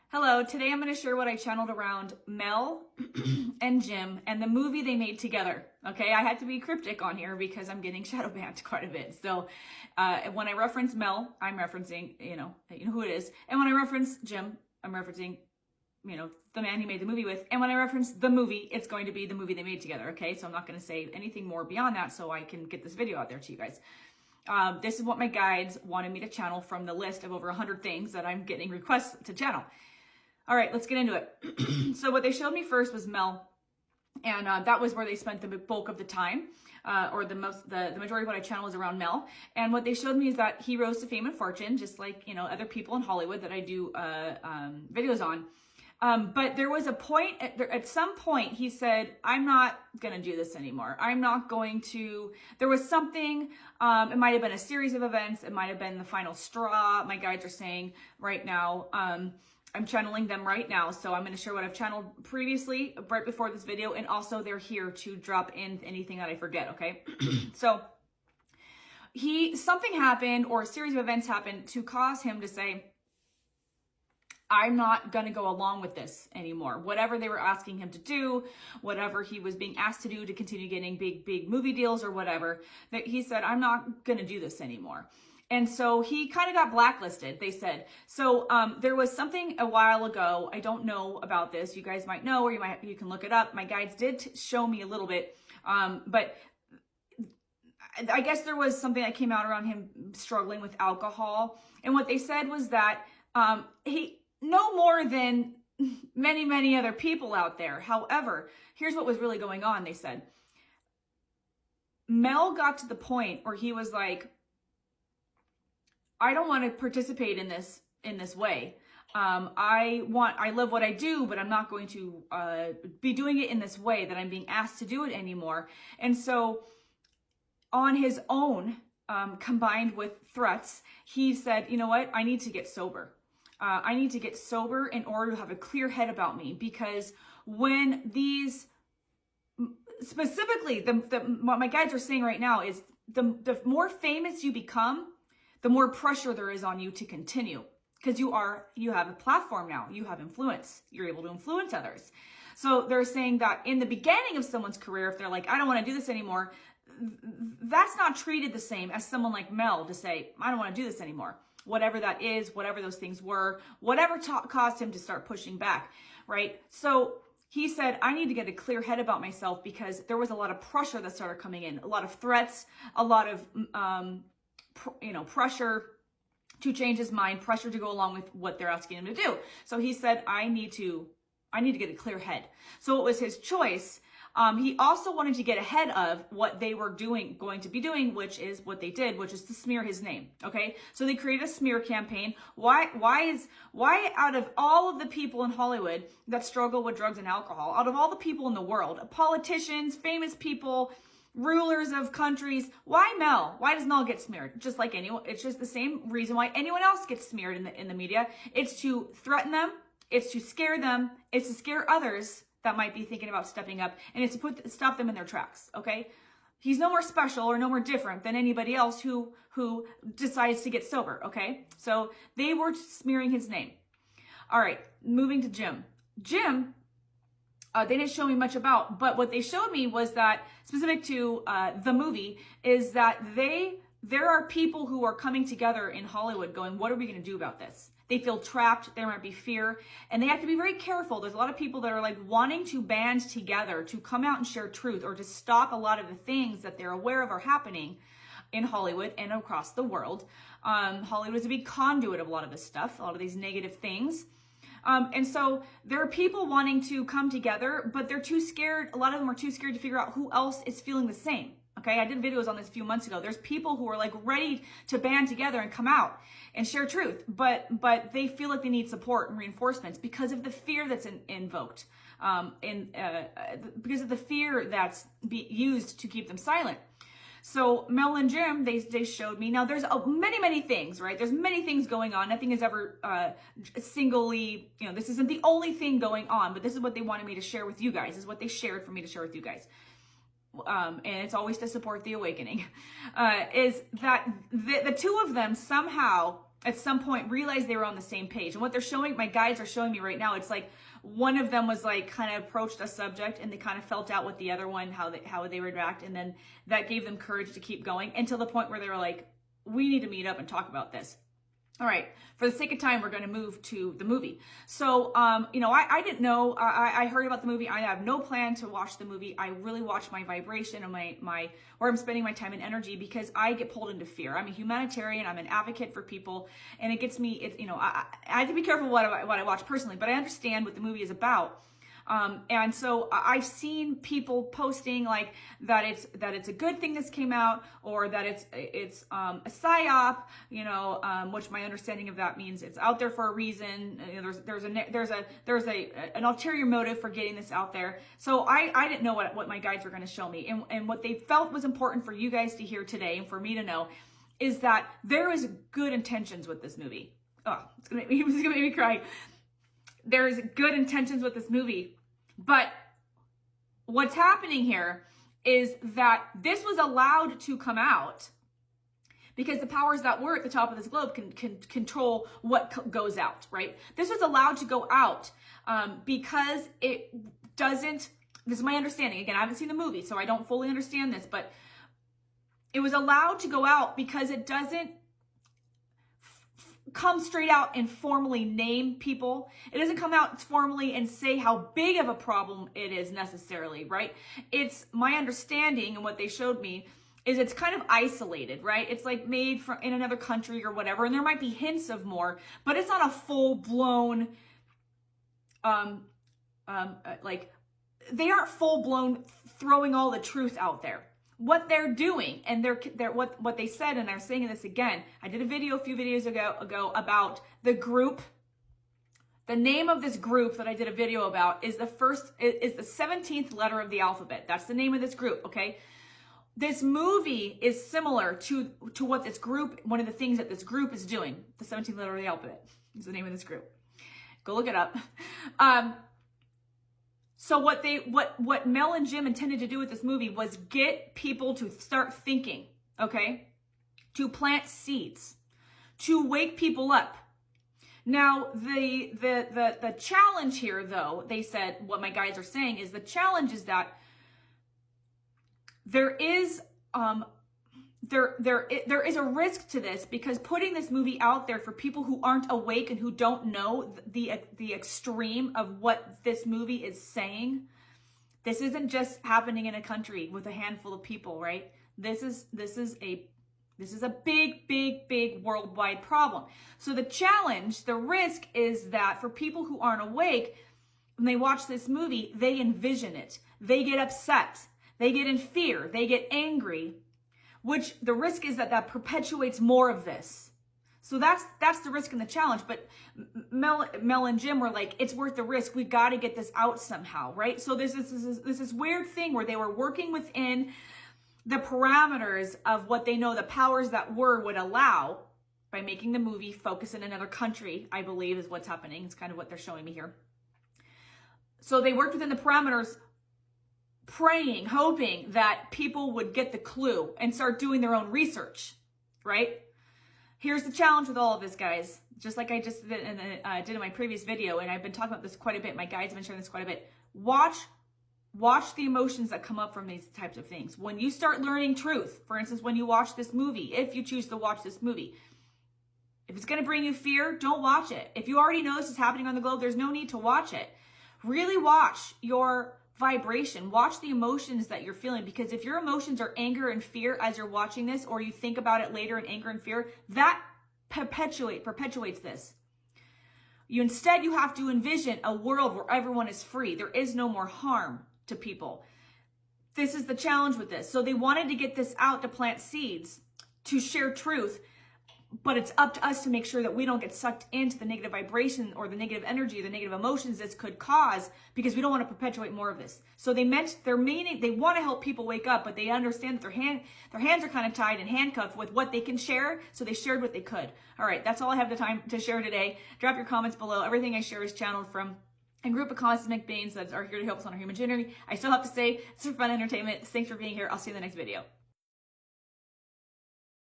Hello, today I'm going to share what I channeled around Mel and Jim and the movie they made together. Okay, I had to be cryptic on here because I'm getting shadow banned quite a bit. So when I reference Mel, I'm referencing, you know who it is. And when I reference Jim, I'm referencing, the man he made the movie with. And when I reference the movie, it's going to be the movie they made together. Okay, so I'm not going to say anything more beyond that so I can get this video out there to you guys. This is what my guides wanted me to channel from the list of over 100 things that I'm getting requests to channel. All right, let's get into it. So what they showed me first was Mel, and that was where they spent the bulk of the time, or the majority of what I channel was around Mel. And what they showed me is that he rose to fame and fortune, just like other people in Hollywood that I do videos on. But there was a point, at some point he said, I'm not gonna do this anymore. I'm not going to, there was something, it might've been a series of events, it might've been the final straw. My guides are saying right now, I'm channeling them right now. So I'm going to share what I've channeled previously, right before this video. And also they're here to drop in anything that I forget. Okay. So something happened, or a series of events happened to cause him to say, I'm not going to go along with this anymore. Whatever they were asking him to do, whatever he was being asked to do to continue getting big movie deals or whatever, that he said, I'm not going to do this anymore. And so he kind of got blacklisted, they said. So there was something a while ago, I don't know about this, you guys might know, or you can look it up. My guides did show me a little bit, but I guess there was something that came out around him struggling with alcohol. And what they said was that he, no more than many other people out there. However, here's what was really going on, they said. Mel got to the point where he was like, I don't want to participate in this way. I love what I do, but I'm not going to be doing it in this way that I'm being asked to do it anymore. And so on his own, combined with threats, he said, you know what? I need to get sober. I need to get sober in order to have a clear head about me, because when these, specifically, what my guides are saying right now is the more famous you become, the more pressure there is on you to continue, because you have a platform now, you have influence, you're able to influence others. So they're saying that in the beginning of someone's career, if they're like, I don't want to do this anymore, that's not treated the same as someone like Mel to say, I don't want to do this anymore. Whatever that is, whatever those things were, whatever caused him to start pushing back, right? So he said, I need to get a clear head about myself, because there was a lot of pressure that started coming in, a lot of threats, a lot of, pressure to change his mind, pressure to go along with what they're asking him to do. So he said, I need to get a clear head. So it was his choice. He also wanted to get ahead of what they were going to be doing, which is what they did, which is to smear his name. Okay. So they created a smear campaign. Why out of all of the people in Hollywood that struggle with drugs and alcohol, out of all the people in the world, politicians, famous people, rulers of countries, why Mel? Why does Mel get smeared? Just like anyone, it's just the same reason why anyone else gets smeared in the media. It's to threaten them, it's to scare them, it's to scare others that might be thinking about stepping up, and it's to stop them in their tracks. Okay, he's no more special or no more different than anybody else who decides to get sober. Okay, so they were smearing his name. All right, moving to Jim. They didn't show me much about, but what they showed me was that, specific to the movie, is that there are people who are coming together in Hollywood going, what are we going to do about this? They feel trapped, there might be fear, and they have to be very careful. There's a lot of people that are like wanting to band together to come out and share truth, or to stop a lot of the things that they're aware of are happening in Hollywood and across the world. Hollywood is a big conduit of a lot of this stuff, a lot of these negative things. And so there are people wanting to come together, but they're too scared. A lot of them are too scared to figure out who else is feeling the same. Okay, I did videos on this a few months ago. There's people who are like ready to band together and come out and share truth, but they feel like they need support and reinforcements because of the fear that's invoked, because of the fear that's used to keep them silent. So Mel and Jim, they showed me. Now there's many things, right? There's many things going on. Nothing is ever singly, this isn't the only thing going on, but this is what they wanted me to share with you guys. This is what they shared for me to share with you guys. And it's always to support the awakening, is that the two of them somehow at some point realized they were on the same page. And what they're showing, my guides are showing me right now, it's like one of them was like kind of approached a subject and they kind of felt out with the other one, how they would react. And then that gave them courage to keep going until the point where they were like, we need to meet up and talk about this. All right, for the sake of time, we're going to move to the movie. So, you know, I didn't know, I heard about the movie. I have no plan to watch the movie. I really watch my vibration and my where I'm spending my time and energy, because I get pulled into fear. I'm a humanitarian. I'm an advocate for people, and it gets me, it's, you know, I have to be careful what I watch personally, but I understand what the movie is about. And so I've seen people posting like that it's a good thing this came out, or that it's a psyop, you know, which my understanding of that means it's out there for a reason. You know, there's an ulterior motive for getting this out there. So I didn't know what my guides were going to show me, and what they felt was important for you guys to hear today and for me to know is that there is good intentions with this movie. Oh, it's gonna make me cry. There's good intentions with this movie. But what's happening here is that this was allowed to come out because the powers that were at the top of this globe can control what goes out, right? This was allowed to go out because it doesn't, this is my understanding. Again, I haven't seen the movie, so I don't fully understand this, but it was allowed to go out because it doesn't come straight out and formally name people. It doesn't come out formally and say how big of a problem it is necessarily, right? It's my understanding, and what they showed me is it's kind of isolated, right? It's like made from in another country or whatever, and there might be hints of more, but it's not a full-blown, like, they aren't full-blown throwing all the truth out there. What they're doing, and what they said, and they're saying this again. I did a video a few videos ago about the group. The name of this group that I did a video about is the 17th letter of the alphabet. That's the name of this group, okay? This movie is similar to what this group, one of the things that this group is doing. The 17th letter of the alphabet is the name of this group. Go look it up. So what Mel and Jim intended to do with this movie was get people to start thinking, okay? To plant seeds, to wake people up. Now, the challenge here, though, they said, what my guides are saying is the challenge is that there is a risk to this, because putting this movie out there for people who aren't awake and who don't know the extreme of what this movie is saying. This isn't just happening in a country with a handful of people, right? This is a big worldwide problem. So the challenge, the risk is that for people who aren't awake, when they watch this movie, they envision it. They get upset. They get in fear. They get angry. Which the risk is that perpetuates more of this. So that's the risk and the challenge. But Mel and Jim were like, it's worth the risk. We got to get this out somehow, right? So this is this weird thing where they were working within the parameters of what they know the powers that were would allow by making the movie focus in another country, I believe is what's happening. It's kind of what they're showing me here. So they worked within the parameters, praying, hoping that people would get the clue and start doing their own research, right? Here's the challenge with all of this, guys. Just like I just did in my previous video, and I've been talking about this quite a bit. My guides have been sharing this quite a bit. Watch the emotions that come up from these types of things. When you start learning truth, for instance, when you watch this movie, if you choose to watch this movie, if it's going to bring you fear, don't watch it. If you already know this is happening on the globe, there's no need to watch it. Really watch your vibration. Watch the emotions that you're feeling, because if your emotions are anger and fear as you're watching this, or you think about it later in anger and fear, that perpetuates this. You have to envision a world where everyone is free. There is no more harm to people. This is the challenge with this. So they wanted to get this out to plant seeds, to share truth, but it's up to us to make sure that we don't get sucked into the negative vibration or the negative energy, the negative emotions this could cause, because we don't want to perpetuate more of this. So they want to help people wake up, but they understand that their hands are kind of tied and handcuffed with what they can share. So they shared what they could. All right, that's all I have the time to share today. Drop your comments below. Everything I share is channeled from a group of cosmic beings that are here to help us on our human journey. I still have to say, it's for fun entertainment. Thanks for being here. I'll see you in the next video.